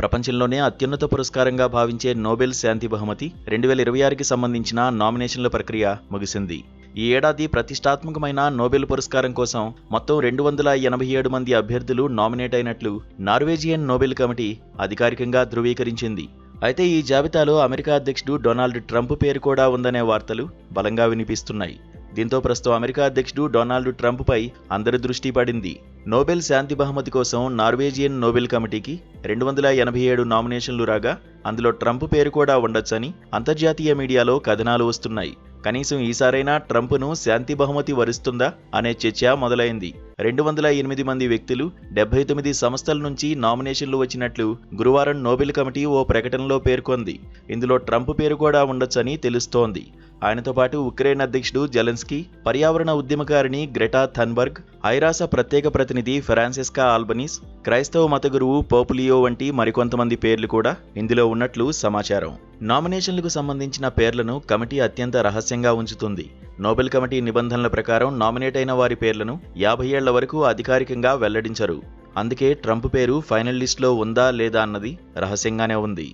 ప్రపంచంలోనే అత్యున్నత పురస్కారంగా భావించే నోబెల్ శాంతి బహుమతి 2026కి సంబంధించిన నామినేషన్ల ప్రక్రియ ముగిసింది. ఈ ఏడాది ప్రతిష్టాత్మకమైన నోబెల్ పురస్కారం కోసం మొత్తం 287 మంది అభ్యర్థులు నామినేట్ అయినట్లు నార్వేజియన్ నోబెల్ కమిటీ అధికారికంగా ధృవీకరించింది. అయితే ఈ జాబితాలో అమెరికా అధ్యక్షుడు డొనాల్డ్ ట్రంప్ పేరు కూడా ఉందనే వార్తలు బలంగా వినిపిస్తున్నాయి. దీంతో ప్రస్తుతం అమెరికా అధ్యక్షుడు డొనాల్డ్ ట్రంప్పై అందరి దృష్టి పడింది. నోబెల్ శాంతి బహుమతి కోసం నార్వేజియన్ నోబెల్ కమిటీకి 287 నామినేషన్లు రాగా అందులో ట్రంప్ పేరు కూడా ఉండొచ్చని అంతర్జాతీయ మీడియాలో కథనాలు వస్తున్నాయి. కనీసం ఈసారైనా ట్రంప్ను శాంతి బహుమతి వరిస్తుందా అనే చర్చ మొదలైంది. 208 మంది వ్యక్తులు 79 సంస్థల నుంచి నామినేషన్లు వచ్చినట్లు గురువారం నోబెల్ కమిటీ ఓ ప్రకటనలో పేర్కొంది. ఇందులో ట్రంప్ పేరు కూడా ఉండొచ్చని తెలుస్తోంది. ఆయనతో పాటు ఉక్రెయిన్ అధ్యక్షుడు జెలెన్స్కీ, పర్యావరణ ఉద్యమకారిణి గ్రెటా థన్బర్గ్, ఐరాస ప్రత్యేక ప్రతినిధి ఫ్రాన్సిస్కా ఆల్బనీస్, క్రైస్తవ మత గురువు పోప్ లియో వంటి మరికొంతమంది పేర్లు కూడా ఇందులో ఉన్నట్లు సమాచారం. నామినేషన్లకు సంబంధించిన పేర్లను కమిటీ అత్యంత రహస్యంగా ఉంచుతుంది. నోబెల్ కమిటీ నిబంధనల ప్రకారం నామినేట్ అయిన వారి పేర్లను 50 ఏళ్ల వరకు అధికారికంగా వెల్లడించరు. అందుకే ట్రంప్ పేరు ఫైనల్ లిస్టులో ఉందా లేదా అన్నది రహస్యంగానే ఉంది.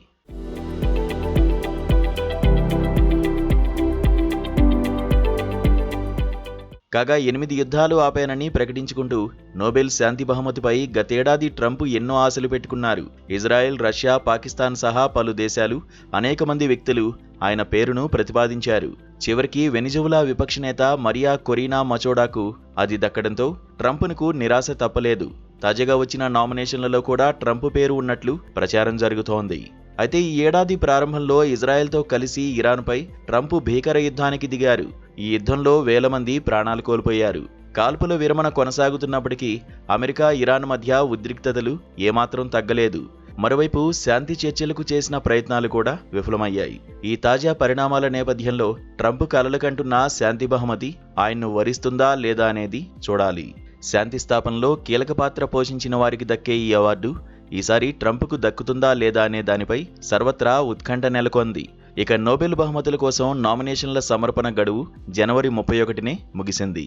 కాగా 8 యుద్ధాలు ఆపానని ప్రకటించుకుంటూ నోబెల్ శాంతి బహుమతిపై గతేడాది ట్రంప్ ఎన్నో ఆశలు పెట్టుకున్నారు. ఇజ్రాయెల్, రష్యా, పాకిస్తాన్ సహా పలు దేశాలు, అనేక మంది వ్యక్తులు ఆయన పేరును ప్రతిపాదించారు. చివరికి వెనిజువలా విపక్ష నేత మరియా కొరీనా మచోడాకు అది దక్కడంతో ట్రంప్కు నిరాశ తప్పలేదు. తాజాగా వచ్చిన నామినేషన్లలో కూడా ట్రంప్ పేరు ఉన్నట్లు ప్రచారం జరుగుతోంది. అయితే ఈ ఏడాది ప్రారంభంలో ఇజ్రాయెల్తో కలిసి ఇరాన్పై ట్రంప్ భీకర యుద్ధానికి దిగారు. ఈ యుద్ధంలో వేల మంది ప్రాణాలు కోల్పోయారు. కాల్పుల విరమణ కొనసాగుతున్నప్పటికీ అమెరికా, ఇరాన్ మధ్య ఉద్రిక్తతలు ఏమాత్రం తగ్గలేదు. మరోవైపు శాంతి చర్చలకు చేసిన ప్రయత్నాలు కూడా విఫలమయ్యాయి. ఈ తాజా పరిణామాల నేపథ్యంలో ట్రంప్ కలలు కంటున్న శాంతి బహుమతి ఆయన్ను వరిస్తుందా లేదా అనేది చూడాలి. శాంతి స్థాపనలో కీలక పాత్ర పోషించిన వారికి దక్కే ఈ అవార్డు ఈసారి ట్రంప్కు దక్కుతుందా లేదా అనే దానిపై సర్వత్రా ఉత్కంఠ నెలకొంది. ఇక నోబెల్ బహుమతుల కోసం నామినేషన్ల సమర్పణ గడువు జనవరి 31నే ముగిసింది.